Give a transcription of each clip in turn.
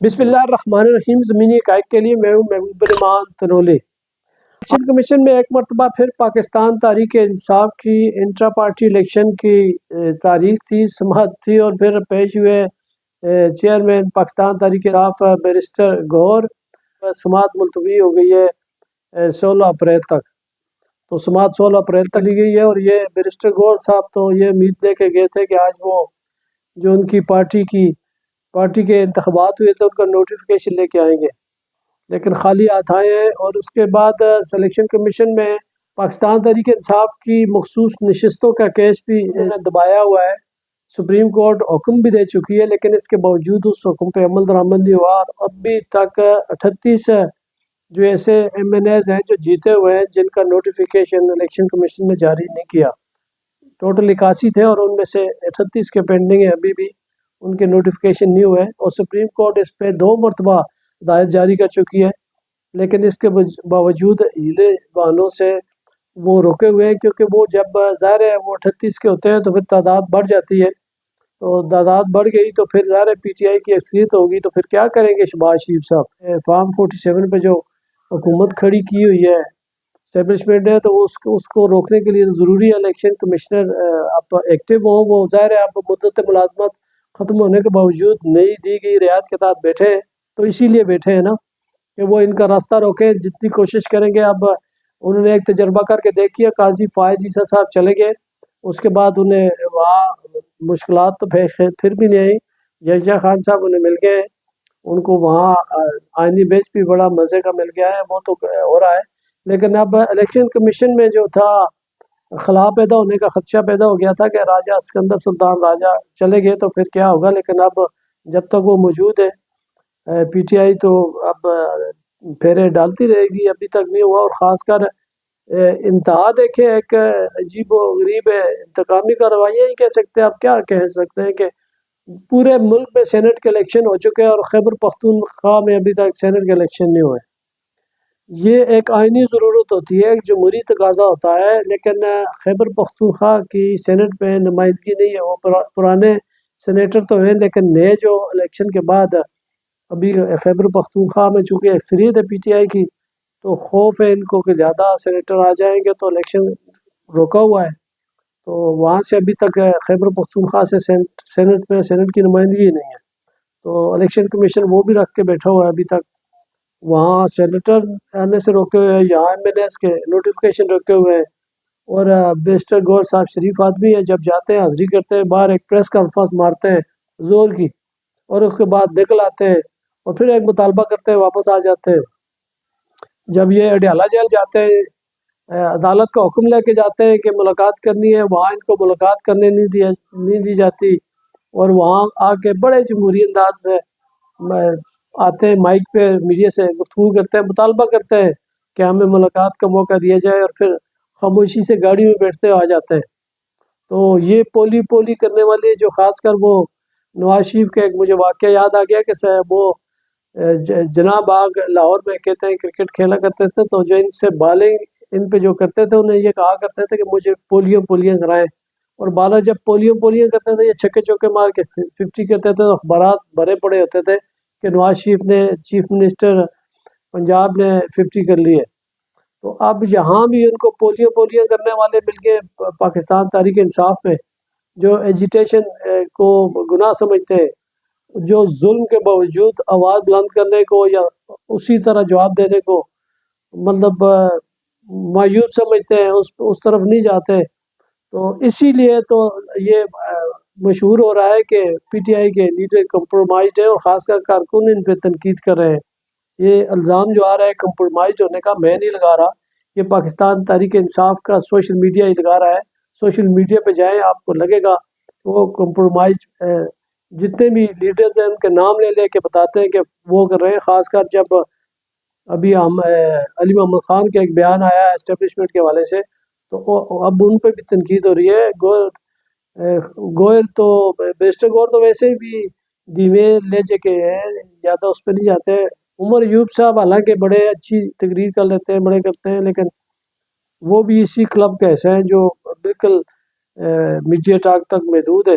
बिस्मिल्लाहिर्रहमानिर्रहीम। ज़मीनी हक़ाइक़ के लिए मैं हूँ महबूब रहमान तनोली। इलेक्शन कमीशन में एक मरतबा फिर पाकिस्तान तहरीक इंसाफ की इंट्रा पार्टी इलेक्शन की तारीख थी, समाअत थी और फिर पेश हुए चेयरमैन पाकिस्तान तहरीक इंसाफ बैरिस्टर गौहर। समाअत मुलतवी हो गई है 16 अप्रैल तक। तो समाअत 16 अप्रैल तक ली गई है और ये बैरिस्टर गौहर साहब तो ये उम्मीद लेके गए थे कि आज वो जो उनकी पार्टी के इंतखाबात हुए थे उनका नोटिफिकेशन लेके आएंगे, लेकिन खाली हाथ आए हैं। और उसके बाद सिलेक्शन कमीशन में पाकिस्तान तहरीक इंसाफ की मखसूस नशस्तों का केस भी दबाया हुआ है। सुप्रीम कोर्ट हुक्म भी दे चुकी है, लेकिन इसके बावजूद उस हुक्म पे अमल दरामद नहीं हुआ। और अभी तक 38 जो ऐसे MNAs हैं जो जीते हुए हैं जिनका नोटिफिकेशन इलेक्शन कमीशन ने जारी नहीं किया। टोटल 81 थे और उनमें से 38 के पेंडिंग है, अभी भी उनके नोटिफिकेशन नहीं हुए। और सुप्रीम कोर्ट इस पे 2 मरतबा हिदायत जारी कर चुकी है, लेकिन इसके बावजूद हीले बहानों से वो रोके हुए हैं, क्योंकि वो जब ज़ाहिर है वो 38 के होते हैं तो फिर तादाद बढ़ जाती है। तो तादाद बढ़ गई तो फिर ज़ाहिर है PTI की अक्सरियत होगी, तो फिर क्या करेंगे शहबाज शरीफ साहब। फार्म 47 पे जो हुकूमत खड़ी की हुई है, स्टैब्लिशमेंट है, तो उसको रोकने के लिए ज़रूरी है इलेक्शन कमिश्नर अब एक्टिव हो। वो ज़ाहिर है अब मुद्दत मुलाजमत ख़त्म होने के बावजूद नई दी गई रियायत के तहत बैठे हैं, तो इसीलिए बैठे हैं ना कि वो इनका रास्ता रोके। जितनी कोशिश करेंगे, अब उन्होंने एक तजर्बा करके देखिए, काजी फायज ईसा साहब चले गए, उसके बाद उन्हें वहाँ मुश्किलात तो फिर भी नहीं आई। जहिया खान साहब उन्हें मिल गए, उनको वहाँ आइनी बेंच भी बड़ा मज़े का मिल गया है, वो तो हो रहा है। लेकिन अब इलेक्शन कमीशन में जो था खला पैदा होने का खदशा पैदा हो गया था कि राजा सिकंदर सुल्तान राजा चले गए तो फिर क्या होगा, लेकिन अब जब तक वो मौजूद है PTI तो अब फेरे डालती रहेगी। अभी तक नहीं हुआ। और ख़ासकर इंतहा देखें, एक अजीब व गरीब इंतकामी कार्रवाइयाँ ही कह सकते हैं। आप क्या कह सकते हैं कि पूरे मुल्क में सेनेट के इलेक्शन हो चुके हैं और खैबर पख्तूनख्वा में अभी तक सेनेट के इलेक्शन नहीं हुए। ये एक आइनी ज़रूरत होती है, एक जमहूरी तकाजा होता है, लेकिन खैबर पख्तूनख्वा की सेनेट में नुमाइंदगी नहीं है। वो पुराने सेनेटर तो हैं, लेकिन नए जो इलेक्शन के बाद अभी खैबर पख्तूनख्वा में चूँकि अक्सरियत है PTI की, तो खौफ है इनको कि ज़्यादा सेनेटर आ जाएंगे तो इलेक्शन रोका हुआ है। तो वहाँ से अभी तक खैबर पख्तूनख्वा से सेनेट की नुमाइंदगी नहीं है, तो इलेक्शन कमीशन वो भी रख के बैठा हुआ है अभी तक। वहाँ सेनेटर आने से रोके हुए हैं, यहाँ MNAs के नोटिफिकेशन रोके हुए हैं। और बैरिस्टर गौहर साहब शरीफ आदमी है, जब जाते हैं हाज़िरी करते हैं, बाहर एक प्रेस कॉन्फ्रेंस मारते हैं जोर की, और उसके बाद निकल आते हैं और फिर एक मुतालबा करते हैं, वापस आ जाते हैं। जब ये अडयाला जेल जाते हैं, अदालत का हुक्म लेके जाते हैं कि मुलाकात करनी है, वहाँ इनको मुलाकात करने नहीं दी जाती। और वहाँ आके बड़े जमहूरी अंदाज से आते हैं, माइक पे मीडिया से गुफ्तगू करते हैं, मुतालबा करते हैं कि हमें मुलाकात का मौका दिया जाए, और फिर खामोशी से गाड़ी में बैठते आ जाते हैं। तो ये पोली करने वाले जो ख़ासकर वो नवाज शरीफ का एक मुझे वाक़या याद आ गया कि वो जनाब बाग लाहौर में कहते हैं क्रिकेट खेला करते थे, तो जो इनसे बॉलिंग इन पे जो करते थे उन्हें ये कहा करते थे कि मुझे पोलियाँ कराएं। और बालर जब पोलियाँ करते थे, ये छक्के चौके मार के 50 करते थे, तो अखबारात भरे पड़े होते थे कि नवाज शरीफ ने, चीफ मिनिस्टर पंजाब ने 50 कर ली है। तो अब यहाँ भी उनको पोलियाँ करने वाले मिल गए पाकिस्तान तहरीक इंसाफ में, जो एजिटेशन को गुनाह समझते हैं, जो जुल्म के बावजूद आवाज़ बुलंद करने को या उसी तरह जवाब देने को मतलब मायूब समझते हैं, उस तरफ नहीं जाते। तो इसीलिए तो ये मशहूर हो रहा है कि PTI के लीडर कंप्रोमाइज्ड है, और ख़ासकर कारकुन इन पे तनकीद कर रहे हैं। ये इल्ज़ाम जो आ रहा है कंप्रोमाइज़ होने का, मैं नहीं लगा रहा, ये पाकिस्तान तहरीक इंसाफ का सोशल मीडिया ही लगा रहा है। सोशल मीडिया पे जाएं, आपको लगेगा वो कंप्रोमाइज़ जितने भी लीडर्स हैं उनके नाम ले के बताते हैं कि वो कर रहे हैं। ख़ासकर जब अभी हम अली मोहम्मद ख़ान का एक बयान आया एस्टेब्लिशमेंट के हवाले से, तो अब उन पर भी तनकीद हो रही है। गोयल तो बैरिस्टर गौहर तो वैसे भी धीमे लहजे के हैं, ज़्यादा उस पर नहीं जाते। उमर अयूब साहब हालांकि बड़े अच्छी तकरीर कर लेते हैं, बड़े करते हैं, लेकिन वो भी इसी क्लब के ऐसे हैं जो बिल्कुल मीडिया टॉक तक महदूद है।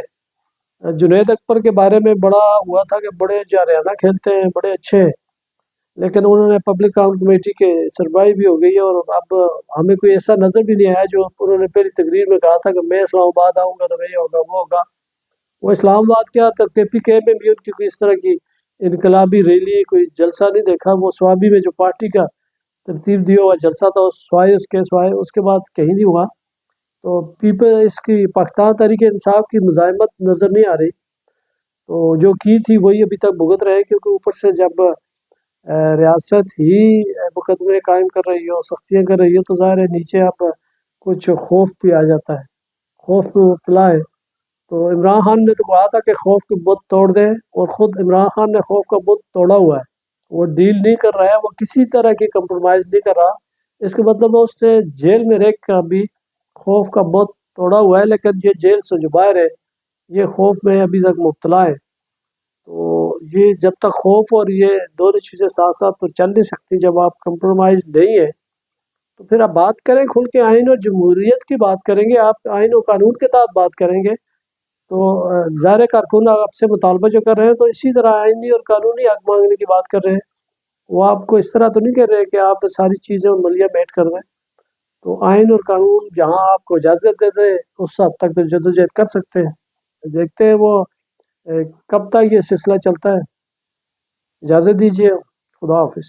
जुनैद अकबर के बारे में बड़ा हुआ था कि बड़े जारियाना खेलते हैं, बड़े अच्छे हैं, लेकिन उन्होंने पब्लिक अकाउंट कमेटी के सरबराही भी हो गई है, और अब हमें कोई ऐसा नज़र भी नहीं आया जो उन्होंने पहली तकरीर में कहा था कि मैं इस्लामाबाद आऊँगा तो ये होगा वो होगा। वो इस्लामाबाद क्या तक KPK में भी उनकी कोई इस तरह की इनकलाबी रैली कोई जलसा नहीं देखा। वो स्वाबी में जो पार्टी का तरतीब दिया हुआ जलसा था उस सवाए उसके बाद कहीं नहीं हुआ। तो पीपल इसकी पाकिस्तान तहरीक इंसाफ की मुज़ाहिमत नज़र नहीं आ रही, तो जो की थी वही अभी तक भुगत रहे, क्योंकि ऊपर से जब रियासत ही मुकदमे कायम कर रही हो, सख्तियाँ कर रही हो, तो ज़ाहिर है नीचे आप कुछ खौफ भी आ जाता है, खौफ में मुब्तला है। तो इमरान खान ने तो कहा था कि खौफ की बुत तोड़ दें, और ख़ुद इमरान खान ने खौफ का बुत तोड़ा हुआ है। वो डील नहीं कर रहा है, वो किसी तरह की कंप्रोमाइज़ नहीं कर रहा। इसका मतलब है उसने जेल में रह कर भी खौफ का बुत तोड़ा हुआ है, लेकिन ये जेल से जो बाहर है ये खौफ में अभी तक मुब्तला है। तो ये जब तक खौफ और ये दोनों चीज़ें साथ साथ तो चल नहीं सकती। जब आप कंप्रोमाइज़ नहीं है तो फिर आप बात करें खुल के, आइन और जमहूरियत की बात करेंगे, आप आइन और कानून के तहत बात करेंगे। तो ज़ाहिर कारकुन आपसे मुतालबा जो कर रहे हैं तो इसी तरह आइनी और कानूनी हक मांगने की बात कर रहे हैं। वो आपको इस तरह तो नहीं कह रहे कि आप सारी चीज़ें मलिया बैठ कर दें। तो आइन और कानून जहाँ आपको इजाज़त दे दे उस हद तक तो जदोजहद कर सकते हैं। देखते हैं वो कब तक ये सिलसिला चलता है। इजाज़त दीजिए, खुदा हाफिज़।